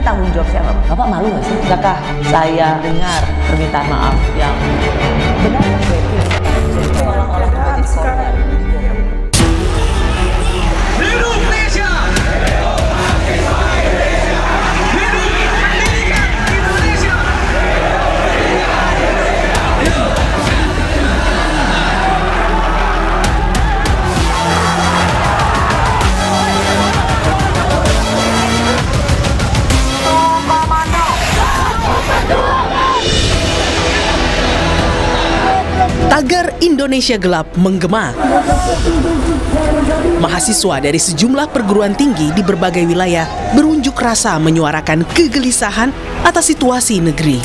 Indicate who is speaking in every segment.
Speaker 1: tanggung jawab siapa? Bapak malu nggak sih? Apakah saya dengar permintaan maaf yang benar? Orang-orang sekarang.
Speaker 2: Tagar Indonesia Gelap menggema. Mahasiswa dari sejumlah perguruan tinggi di berbagai wilayah berunjuk rasa menyuarakan kegelisahan atas situasi negeri.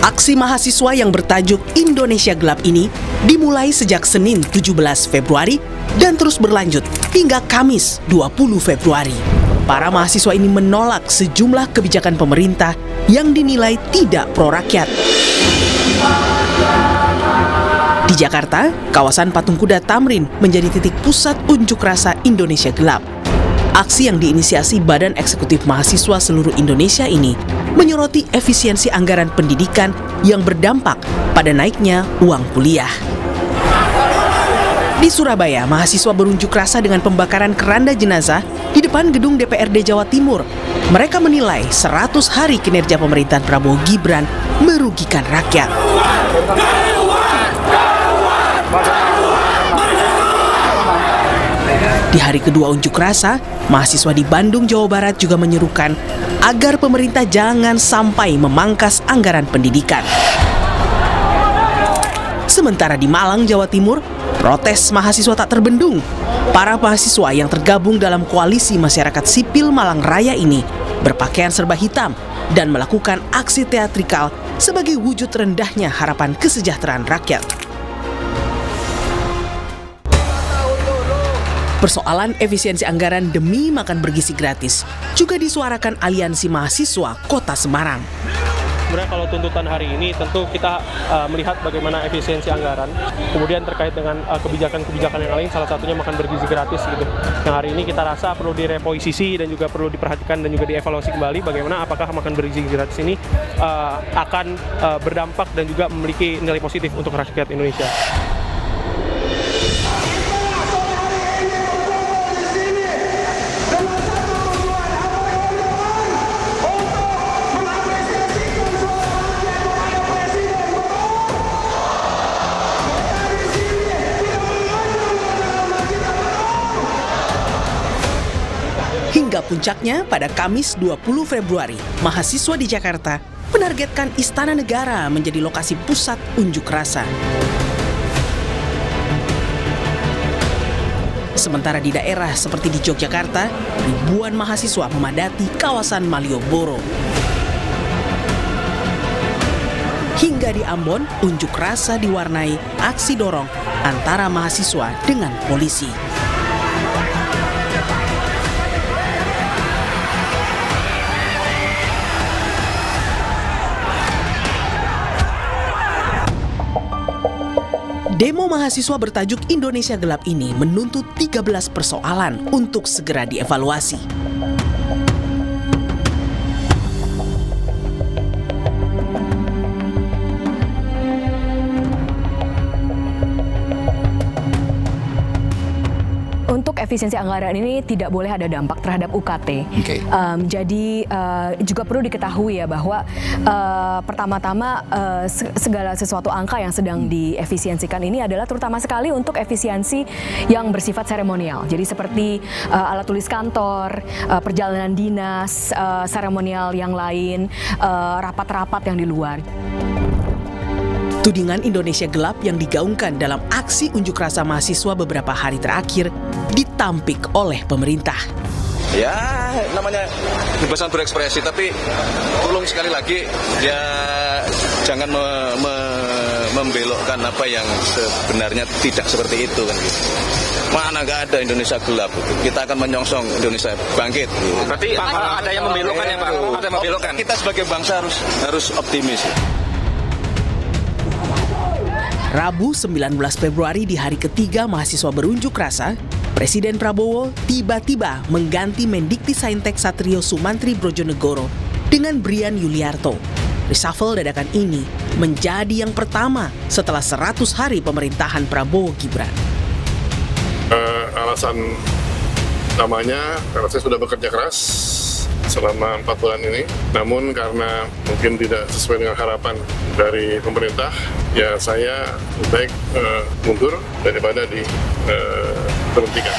Speaker 2: Aksi mahasiswa yang bertajuk Indonesia Gelap ini dimulai sejak Senin 17 Februari dan terus berlanjut hingga Kamis 20 Februari. Para mahasiswa ini menolak sejumlah kebijakan pemerintah yang dinilai tidak pro-rakyat. Di Jakarta, kawasan Patung Kuda Tamrin menjadi titik pusat unjuk rasa Indonesia Gelap. Aksi yang diinisiasi Badan Eksekutif Mahasiswa Seluruh Indonesia ini menyoroti efisiensi anggaran pendidikan yang berdampak pada naiknya uang kuliah. Di Surabaya, mahasiswa berunjuk rasa dengan pembakaran keranda jenazah di depan gedung DPRD Jawa Timur. Mereka menilai 100 hari kinerja pemerintahan Prabowo Gibran merugikan rakyat. Di hari kedua unjuk rasa, mahasiswa di Bandung, Jawa Barat juga menyerukan agar pemerintah jangan sampai memangkas anggaran pendidikan. Sementara di Malang, Jawa Timur, protes mahasiswa tak terbendung. Para mahasiswa yang tergabung dalam koalisi masyarakat sipil Malang Raya ini berpakaian serba hitam dan melakukan aksi teatrikal sebagai wujud rendahnya harapan kesejahteraan rakyat. Persoalan efisiensi anggaran demi makan bergizi gratis juga disuarakan Aliansi Mahasiswa Kota Semarang.
Speaker 3: Sebenarnya kalau tuntutan hari ini tentu kita melihat bagaimana efisiensi anggaran, kemudian terkait dengan kebijakan-kebijakan yang lain, salah satunya makan bergizi gratis gitu. Yang hari ini kita rasa perlu direposisi dan juga perlu diperhatikan dan juga dievaluasi kembali bagaimana apakah makan bergizi gratis ini akan berdampak dan juga memiliki nilai positif untuk rakyat Indonesia.
Speaker 2: Hingga puncaknya pada Kamis 20 Februari, mahasiswa di Jakarta menargetkan Istana Negara menjadi lokasi pusat unjuk rasa. Sementara di daerah seperti di Yogyakarta, ribuan mahasiswa memadati kawasan Malioboro. Hingga di Ambon, unjuk rasa diwarnai aksi dorong antara mahasiswa dengan polisi. Demo mahasiswa bertajuk Indonesia Gelap ini menuntut 13 persoalan untuk segera dievaluasi.
Speaker 4: Untuk efisiensi anggaran ini tidak boleh ada dampak terhadap UKT.
Speaker 5: Okay.
Speaker 4: Jadi juga perlu diketahui ya bahwa pertama-tama segala sesuatu angka yang sedang diefisiensikan ini adalah terutama sekali untuk efisiensi yang bersifat seremonial. Jadi seperti alat tulis kantor, perjalanan dinas, seremonial yang lain, rapat-rapat yang di luar.
Speaker 2: Tudingan Indonesia Gelap yang digaungkan dalam aksi unjuk rasa mahasiswa beberapa hari terakhir ditampik oleh pemerintah.
Speaker 5: Ya, namanya kebebasan berekspresi, tapi tolong sekali lagi ya jangan membelokkan apa yang sebenarnya tidak seperti itu kan gitu. Mana nggak ada Indonesia gelap, kita akan menyongsong Indonesia bangkit.
Speaker 6: Berarti ada yang membelokkan ya Pak? Ada yang membelokkan.
Speaker 5: Kita sebagai bangsa harus optimis.
Speaker 2: Rabu 19 Februari di hari ketiga mahasiswa berunjuk rasa, Presiden Prabowo tiba-tiba mengganti Mendikti Saintek Satrio Sumantri Brojonegoro dengan Brian Yuliarto. Reshuffle dadakan ini menjadi yang pertama setelah 100 hari pemerintahan Prabowo Gibran.
Speaker 7: Alasan namanya karena saya sudah bekerja keras selama 4 bulan ini, namun karena mungkin tidak sesuai dengan harapan dari pemerintah, ya saya lebih baik mundur daripada diberhentikan.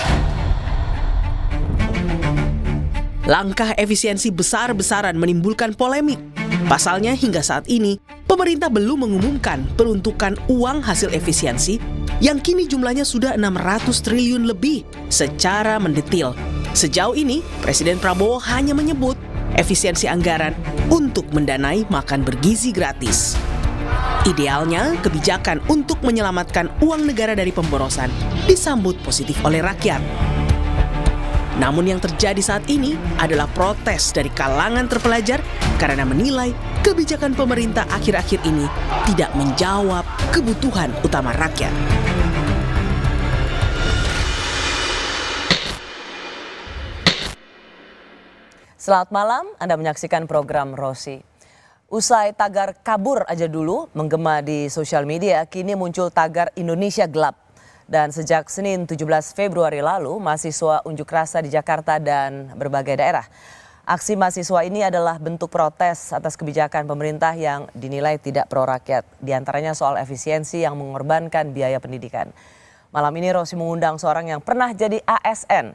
Speaker 2: Langkah efisiensi besar-besaran menimbulkan polemik. Pasalnya hingga saat ini, pemerintah belum mengumumkan peruntukan uang hasil efisiensi yang kini jumlahnya sudah 600 triliun lebih secara mendetil. Sejauh ini, Presiden Prabowo hanya menyebut efisiensi anggaran untuk mendanai makan bergizi gratis. Idealnya, kebijakan untuk menyelamatkan uang negara dari pemborosan disambut positif oleh rakyat. Namun yang terjadi saat ini adalah protes dari kalangan terpelajar karena menilai kebijakan pemerintah akhir-akhir ini tidak menjawab kebutuhan utama rakyat.
Speaker 1: Selamat malam, Anda menyaksikan program Rosi. Usai tagar kabur aja dulu menggema di sosial media, kini muncul tagar Indonesia Gelap. Dan sejak Senin 17 Februari lalu, mahasiswa unjuk rasa di Jakarta dan berbagai daerah. Aksi mahasiswa ini adalah bentuk protes atas kebijakan pemerintah yang dinilai tidak pro rakyat. Di antaranya soal efisiensi yang mengorbankan biaya pendidikan. Malam ini Rosi mengundang seorang yang pernah jadi ASN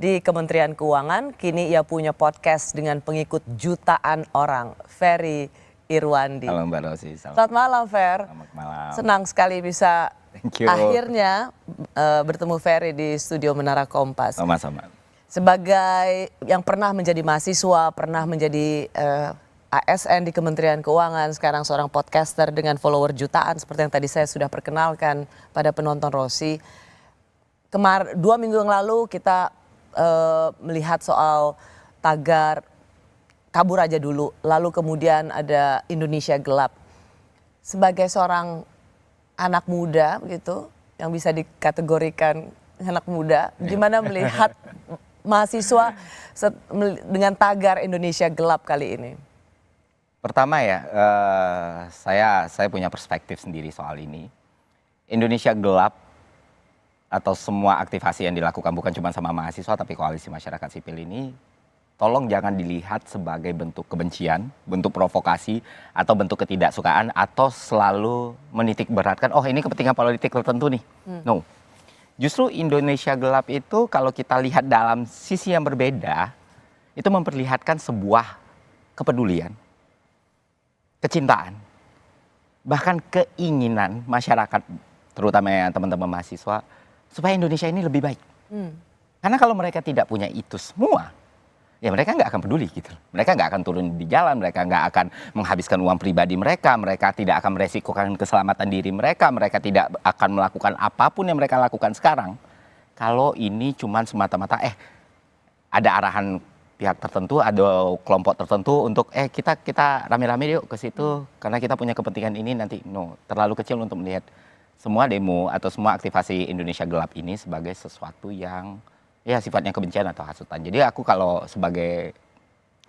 Speaker 1: di Kementerian Keuangan. Kini ia punya podcast dengan pengikut jutaan orang, Ferry Irwandi.
Speaker 8: Halo Mbak Rosi.
Speaker 1: Selamat malam, Fer.
Speaker 8: Selamat malam.
Speaker 1: Senang sekali bisa
Speaker 8: Thank you.
Speaker 1: akhirnya bertemu Ferry di studio Menara Kompas.
Speaker 8: Sama-sama.
Speaker 1: Sebagai yang pernah menjadi mahasiswa, pernah menjadi ASN di Kementerian Keuangan, sekarang seorang podcaster dengan follower jutaan seperti yang tadi saya sudah perkenalkan pada penonton Rosi. 2 minggu yang lalu kita melihat soal tagar kabur aja dulu, lalu kemudian ada Indonesia Gelap. Sebagai seorang anak muda gitu, yang bisa dikategorikan anak muda, gimana melihat mahasiswa dengan tagar Indonesia Gelap kali ini?
Speaker 8: Pertama ya, saya punya perspektif sendiri soal ini. Indonesia Gelap atau semua aktivasi yang dilakukan bukan cuma sama mahasiswa tapi koalisi masyarakat sipil ini, tolong jangan dilihat sebagai bentuk kebencian, bentuk provokasi, atau bentuk ketidaksukaan, atau selalu menitik beratkan, oh ini kepentingan politik tertentu nih. No. Justru Indonesia Gelap itu kalau kita lihat dalam sisi yang berbeda, itu memperlihatkan sebuah kepedulian, kecintaan, bahkan keinginan masyarakat, terutama yang teman-teman mahasiswa, supaya Indonesia ini lebih baik. Karena kalau mereka tidak punya itu semua, ya mereka nggak akan peduli gitu. Mereka nggak akan turun di jalan, mereka nggak akan menghabiskan uang pribadi mereka tidak akan meresikokan keselamatan diri mereka tidak akan melakukan apapun yang mereka lakukan sekarang. Kalau ini cuma semata-mata ada arahan pihak tertentu, ada kelompok tertentu untuk kita rame-rame yuk ke situ karena kita punya kepentingan ini nanti. No, terlalu kecil untuk melihat semua demo atau semua aktivasi Indonesia Gelap ini sebagai sesuatu yang ya sifatnya kebencian atau hasutan. Jadi aku kalau sebagai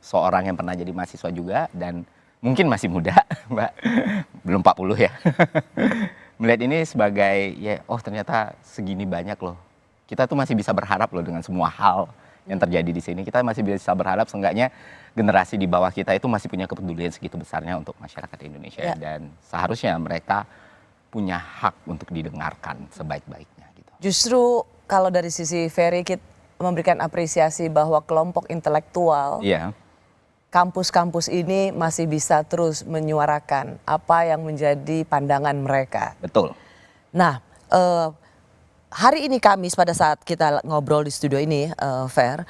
Speaker 8: seorang yang pernah jadi mahasiswa juga dan mungkin masih muda, Mbak, belum 40 ya. Melihat ini sebagai ya ternyata segini banyak loh. Kita tuh masih bisa berharap loh dengan semua hal yang terjadi di sini. Kita masih bisa berharap seenggaknya generasi di bawah kita itu masih punya kepedulian segitu besarnya untuk masyarakat Indonesia dan seharusnya mereka punya hak untuk didengarkan sebaik-baiknya gitu.
Speaker 1: Justru kalau dari sisi Ferry kita memberikan apresiasi bahwa kelompok intelektual kampus-kampus ini masih bisa terus menyuarakan apa yang menjadi pandangan mereka.
Speaker 8: Betul.
Speaker 1: Nah, hari ini Kamis pada saat kita ngobrol di studio ini, Fer,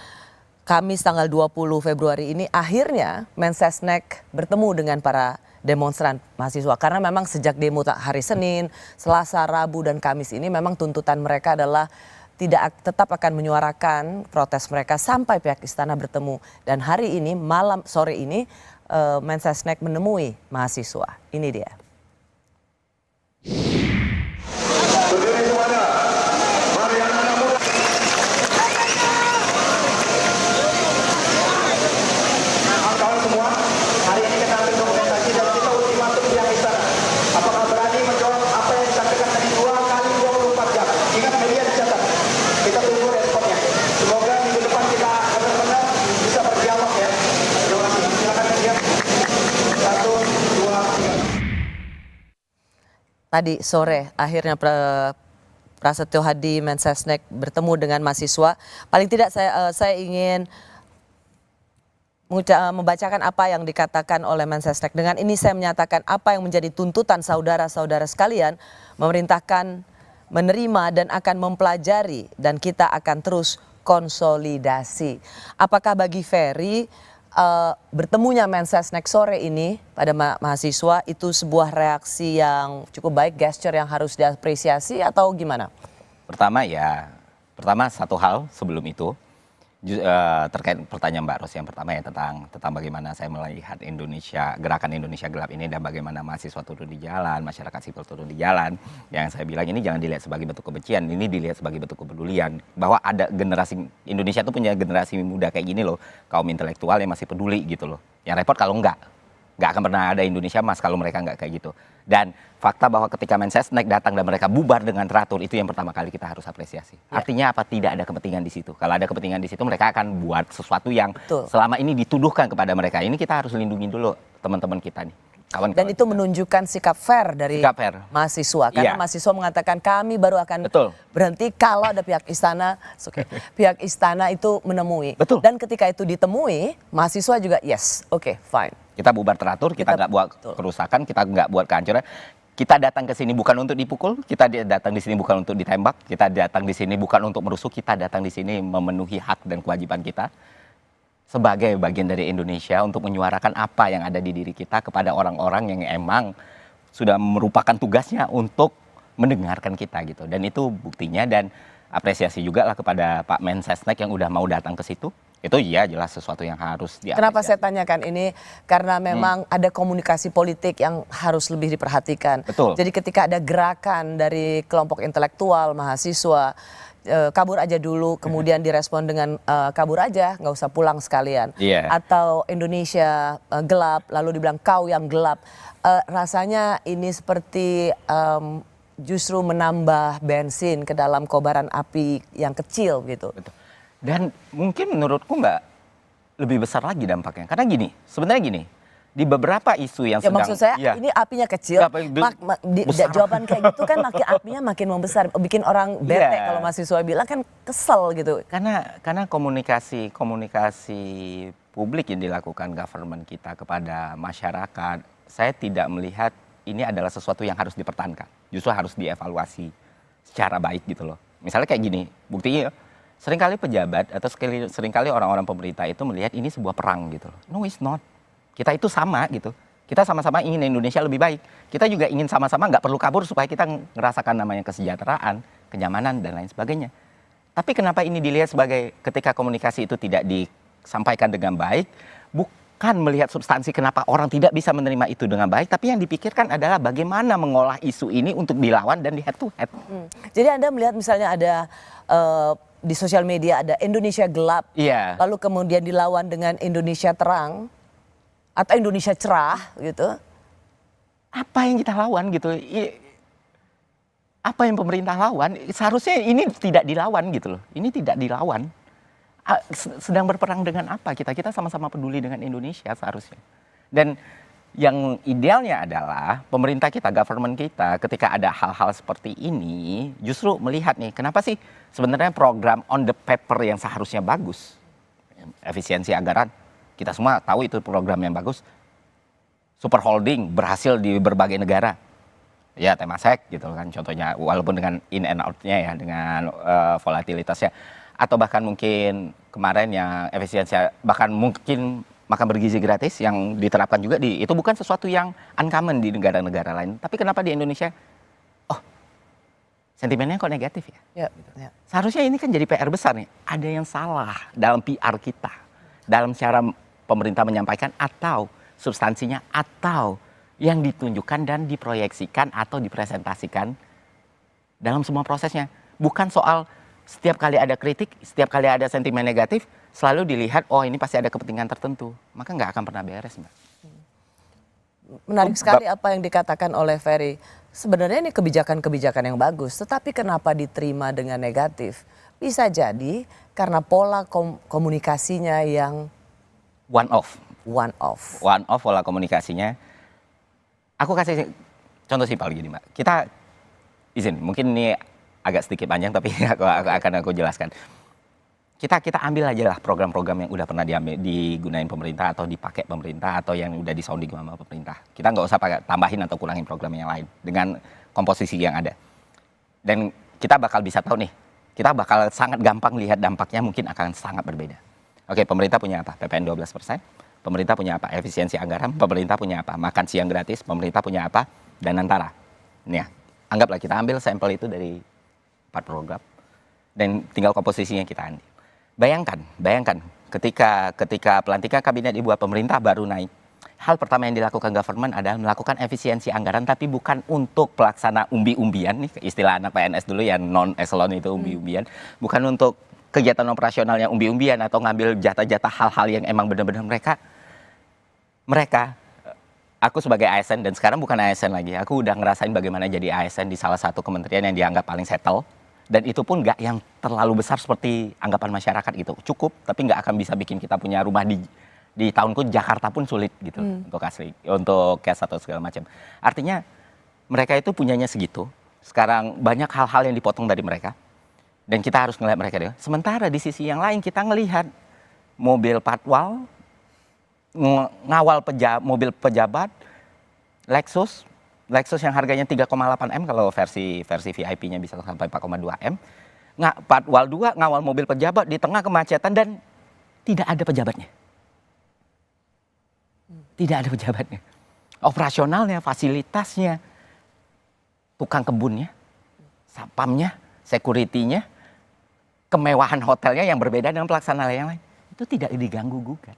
Speaker 1: Kamis tanggal 20 Februari ini akhirnya Mensesnek bertemu dengan para demonstran mahasiswa. Karena memang sejak demo hari Senin, Selasa, Rabu, dan Kamis ini memang tuntutan mereka adalah tetap akan menyuarakan protes mereka sampai pihak istana bertemu. Dan hari ini, sore ini, Mensesnek menemui mahasiswa. Ini dia. tadi sore akhirnya Prasetyo Hadi Mensesnek bertemu dengan mahasiswa. Paling tidak saya ingin membacakan apa yang dikatakan oleh Mensesnek. Dengan ini saya menyatakan apa yang menjadi tuntutan saudara-saudara sekalian, memerintahkan menerima dan akan mempelajari, dan kita akan terus konsolidasi. Apakah bagi Ferry bertemunya Mensesnek sore ini pada mahasiswa itu sebuah reaksi yang cukup baik, gesture yang harus diapresiasi atau gimana?
Speaker 8: Pertama satu hal sebelum itu terkait pertanyaan Mbak Ros yang pertama ya tentang bagaimana saya melihat gerakan Indonesia Gelap ini dan bagaimana mahasiswa turun di jalan, masyarakat sipil turun di jalan. Yang saya bilang ini jangan dilihat sebagai bentuk kebencian, ini dilihat sebagai bentuk kepedulian. Bahwa ada generasi, Indonesia tuh punya generasi muda kayak gini loh, kaum intelektual yang masih peduli gitu loh. Yang repot kalau nggak akan pernah ada Indonesia Mas kalau mereka nggak kayak gitu. Dan fakta bahwa ketika Mensesnek datang dan mereka bubar dengan teratur, itu yang pertama kali kita harus apresiasi. Artinya apa? Tidak ada kepentingan di situ. Kalau ada kepentingan di situ, mereka akan buat sesuatu yang selama ini dituduhkan kepada mereka. Ini kita harus lindungi dulu teman-teman kita nih.
Speaker 1: Dan itu menunjukkan sikap fair dari mahasiswa. Karena mahasiswa mengatakan kami baru akan berhenti kalau ada pihak istana, pihak istana itu menemui. Dan ketika itu ditemui, mahasiswa juga yes, fine.
Speaker 8: Kita bubar teratur, kita nggak buat kerusakan, kita nggak buat kehancuran. Kita datang ke sini bukan untuk dipukul, kita datang di sini bukan untuk ditembak, kita datang di sini bukan untuk merusuh, kita datang di sini memenuhi hak dan kewajiban kita sebagai bagian dari Indonesia untuk menyuarakan apa yang ada di diri kita kepada orang-orang yang emang sudah merupakan tugasnya untuk mendengarkan kita gitu. Dan itu buktinya, dan apresiasi juga lah kepada Pak Mensesnek yang udah mau datang ke situ. Itu iya jelas sesuatu yang harus diapresiasi.
Speaker 1: Kenapa saya tanyakan ini? Karena memang ada komunikasi politik yang harus lebih diperhatikan. Jadi ketika ada gerakan dari kelompok intelektual, mahasiswa, kabur aja dulu, kemudian direspon dengan kabur aja, nggak usah pulang sekalian. Atau Indonesia gelap, lalu dibilang kau yang gelap. Rasanya ini seperti justru menambah bensin ke dalam kobaran api yang kecil gitu.
Speaker 8: Dan mungkin menurutku Mbak, lebih besar lagi dampaknya. Karena gini, sebenarnya gini, di beberapa isu yang sedang...
Speaker 1: Maksud saya ini apinya kecil, jawaban kayak gitu kan apinya makin membesar. Bikin orang bete kalau mahasiswa bilang kan kesel gitu.
Speaker 8: Karena komunikasi publik yang dilakukan government kita kepada masyarakat, saya tidak melihat ini adalah sesuatu yang harus dipertahankan. Justru harus dievaluasi secara baik gitu loh. Misalnya kayak gini, buktinya seringkali pejabat atau seringkali orang-orang pemerintah itu melihat ini sebuah perang gitu. No, it's not. Kita itu sama gitu. Kita sama-sama ingin Indonesia lebih baik. Kita juga ingin sama-sama nggak perlu kabur supaya kita ngerasakan namanya kesejahteraan, kenyamanan, dan lain sebagainya. Tapi kenapa ini dilihat sebagai ketika komunikasi itu tidak disampaikan dengan baik, bukan melihat substansi kenapa orang tidak bisa menerima itu dengan baik, tapi yang dipikirkan adalah bagaimana mengolah isu ini untuk dilawan dan di head to head.
Speaker 1: Jadi Anda melihat misalnya ada... di sosial media ada Indonesia gelap, lalu kemudian dilawan dengan Indonesia terang atau Indonesia cerah gitu.
Speaker 8: Apa yang kita lawan gitu? Apa yang pemerintah lawan? Seharusnya ini tidak dilawan gitu loh. Ini tidak dilawan. Sedang berperang dengan apa kita? Kita sama-sama peduli dengan Indonesia seharusnya. Dan yang idealnya adalah pemerintah kita, government kita, ketika ada hal-hal seperti ini, justru melihat nih, kenapa sih sebenarnya program on the paper yang seharusnya bagus, efisiensi anggaran, kita semua tahu itu program yang bagus, super holding berhasil di berbagai negara, ya Temasek gitu kan, contohnya, walaupun dengan in and out-nya ya, dengan volatilitasnya, atau bahkan mungkin kemarin yang efisiensi, bahkan mungkin makan bergizi gratis yang diterapkan juga itu bukan sesuatu yang uncommon di negara-negara lain. Tapi kenapa di Indonesia, sentimennya kok negatif ya? Seharusnya ini kan jadi PR besar nih. Ada yang salah dalam PR kita, dalam cara pemerintah menyampaikan atau substansinya atau yang ditunjukkan dan diproyeksikan atau dipresentasikan dalam semua prosesnya. Bukan soal setiap kali ada kritik, setiap kali ada sentimen negatif, selalu dilihat, ini pasti ada kepentingan tertentu. Maka nggak akan pernah beres, Mbak.
Speaker 1: Menarik sekali apa yang dikatakan oleh Ferry. Sebenarnya ini kebijakan-kebijakan yang bagus, tetapi kenapa diterima dengan negatif? Bisa jadi karena pola komunikasinya yang...
Speaker 8: One off
Speaker 1: One off
Speaker 8: pola komunikasinya. Aku kasih Contoh simpel gini Mbak, kita izin, mungkin ini agak sedikit panjang tapi akan aku jelaskan. Kita ambil aja lah program-program yang udah pernah digunain pemerintah atau dipakai pemerintah atau yang udah disounding sama pemerintah. Kita nggak usah tambahin atau kurangin program yang lain dengan komposisi yang ada. Dan kita bakal bisa tahu nih, kita bakal sangat gampang lihat dampaknya mungkin akan sangat berbeda. Oke, pemerintah punya apa? PPN 12%. Pemerintah punya apa? Efisiensi anggaran. Pemerintah punya apa? Makan siang gratis. Pemerintah punya apa? Dan antara. Ini ya, anggaplah kita ambil sampel itu dari 4 program. Dan tinggal komposisinya kita ambil. Bayangkan ketika pelantikan kabinet dibuat pemerintah baru naik. Hal pertama yang dilakukan government adalah melakukan efisiensi anggaran tapi bukan untuk pelaksana umbi-umbian nih istilah anak PNS dulu yang non eselon itu umbi-umbian, bukan untuk kegiatan operasionalnya umbi-umbian atau ngambil jatah-jatah hal-hal yang emang benar-benar mereka aku sebagai ASN dan sekarang bukan ASN lagi, aku udah ngerasain bagaimana jadi ASN di salah satu kementerian yang dianggap paling settle. Dan itu pun nggak yang terlalu besar seperti anggapan masyarakat gitu. Cukup, tapi nggak akan bisa bikin kita punya rumah di tahunku Jakarta pun sulit gitu untuk asli, untuk cash atau segala macam. Artinya mereka itu punyanya segitu. Sekarang banyak hal-hal yang dipotong dari mereka. Dan kita harus ngelihat mereka deh. Sementara di sisi yang lain kita ngelihat mobil patwal, ngawal mobil pejabat, Lexus yang harganya 3,8 M kalau versi VIP-nya bisa sampai 4,2 M. Patwal 2 ngawal mobil pejabat di tengah kemacetan dan tidak ada pejabatnya. Tidak ada pejabatnya. Operasionalnya, fasilitasnya, tukang kebunnya, satpamnya, security-nya, kemewahan hotelnya yang berbeda dengan pelaksanaan yang lain. Itu tidak diganggu-gugat.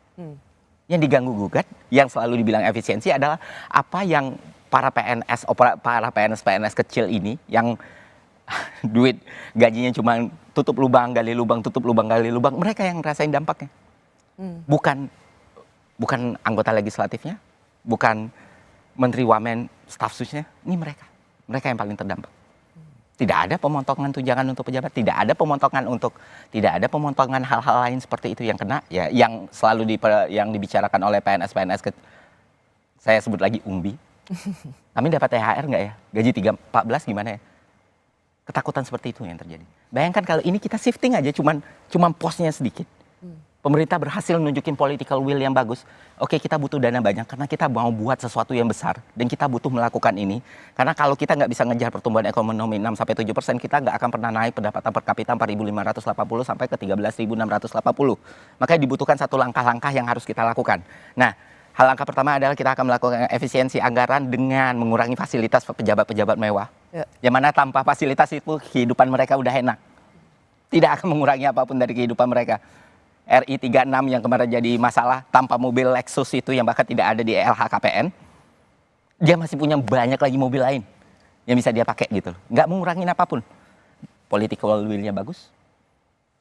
Speaker 8: Yang diganggu-gugat, yang selalu dibilang efisiensi adalah apa yang para PNS kecil ini yang duit gajinya cuma tutup lubang, gali lubang, tutup lubang, gali lubang, mereka yang ngerasain dampaknya. Bukan anggota legislatifnya, bukan menteri wamen, staf susnya, ini mereka yang paling terdampak. Tidak ada pemotongan tunjangan untuk pejabat, tidak ada pemotongan hal-hal lain seperti itu yang kena, ya, yang selalu yang dibicarakan oleh PNS saya sebut lagi umbi. Kami dapat THR nggak ya? Gaji 314 gimana ya? Ketakutan seperti itu yang terjadi. Bayangkan kalau ini kita shifting aja cuman posnya sedikit. Pemerintah berhasil nunjukin political will yang bagus. Oke, kita butuh dana banyak karena kita mau buat sesuatu yang besar dan kita butuh melakukan ini. Karena kalau kita nggak bisa ngejar pertumbuhan ekonomi 6-7%, kita nggak akan pernah naik pendapatan per kapita 4.580 sampai ke 13.680. Makanya dibutuhkan satu langkah-langkah yang harus kita lakukan. Nah, hal langkah pertama adalah kita akan melakukan efisiensi anggaran dengan mengurangi fasilitas pejabat-pejabat mewah. Yang mana tanpa fasilitas itu kehidupan mereka udah enak. Tidak akan mengurangi apapun dari kehidupan mereka. RI 36 yang kemarin jadi masalah tanpa mobil Lexus itu yang bahkan tidak ada di LHKPN. Dia masih punya banyak lagi mobil lain yang bisa dia pakai gitu. Nggak mengurangin apapun. Political will-nya bagus.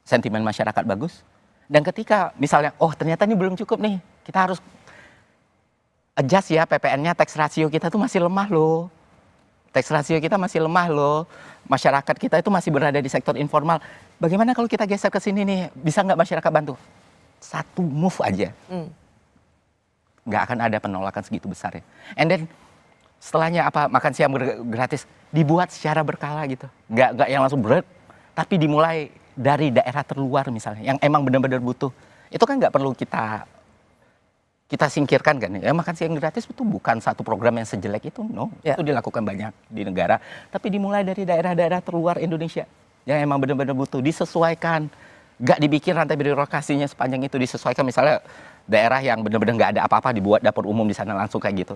Speaker 8: Sentimen masyarakat bagus. Dan ketika misalnya, oh ternyata ini belum cukup nih. Kita harus adjust ya PPN-nya, tax ratio kita tuh masih lemah loh. Tax ratio kita masih lemah loh. Masyarakat kita itu masih berada di sektor informal. Bagaimana kalau kita geser ke sini nih? Bisa nggak masyarakat bantu? Satu move aja. Nggak akan ada penolakan segitu besar ya. And then setelahnya apa? Makan siang gratis. Dibuat secara berkala gitu. Nggak yang langsung berat. Tapi dimulai dari daerah terluar misalnya. Yang emang benar-benar butuh. Itu kan nggak perlu kita singkirkan kan. Ya, makan siang gratis itu bukan satu program yang sejelek itu. No. Itu dilakukan banyak di negara. Tapi dimulai dari daerah-daerah terluar Indonesia. Yang emang benar-benar butuh, disesuaikan. Gak dibikin rantai birokrasinya sepanjang itu, disesuaikan. Misalnya daerah yang benar-benar gak ada apa-apa, dibuat dapur umum di sana langsung kayak gitu.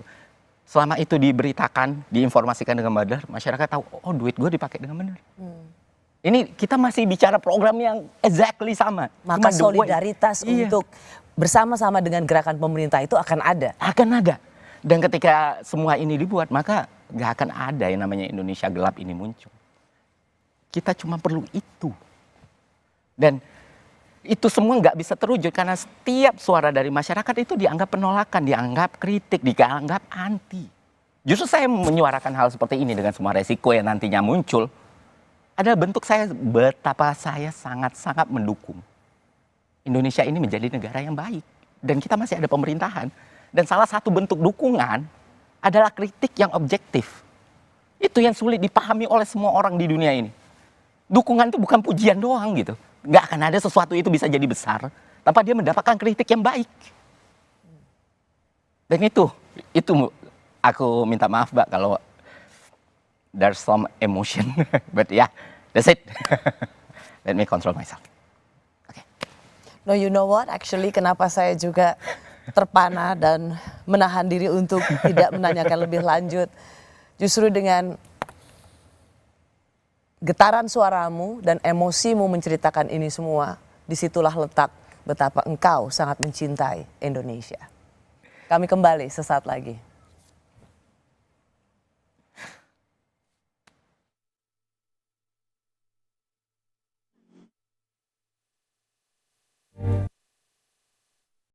Speaker 8: Selama itu diberitakan, diinformasikan dengan benar, masyarakat tahu, oh duit gue dipakai dengan benar. Ini kita masih bicara program yang exactly sama.
Speaker 1: Maka solidaritas untuk bersama-sama dengan gerakan pemerintah itu akan ada.
Speaker 8: Akan ada. Dan ketika semua ini dibuat, maka gak akan ada yang namanya Indonesia gelap ini muncul. Kita cuma perlu itu. Dan itu semua nggak bisa terwujud karena setiap suara dari masyarakat itu dianggap penolakan, dianggap kritik, dianggap anti. Justru saya menyuarakan hal seperti ini dengan semua resiko yang nantinya muncul. Adalah bentuk saya betapa saya sangat-sangat mendukung Indonesia ini menjadi negara yang baik. Dan kita masih ada pemerintahan. Dan salah satu bentuk dukungan adalah kritik yang objektif. Itu yang sulit dipahami oleh semua orang di dunia ini. Dukungan itu bukan pujian doang gitu. Nggak akan ada sesuatu itu bisa jadi besar tanpa dia mendapatkan kritik yang baik. Dan itu aku minta maaf Mbak kalau there's some emotion. But yeah, that's it. Let me control myself. Okay.
Speaker 1: No, you know what? Actually, kenapa saya juga terpana dan menahan diri untuk tidak menanyakan lebih lanjut. Justru dengan getaran suaramu dan emosimu menceritakan ini semua, disitulah letak betapa engkau sangat mencintai Indonesia. Kami kembali sesaat lagi.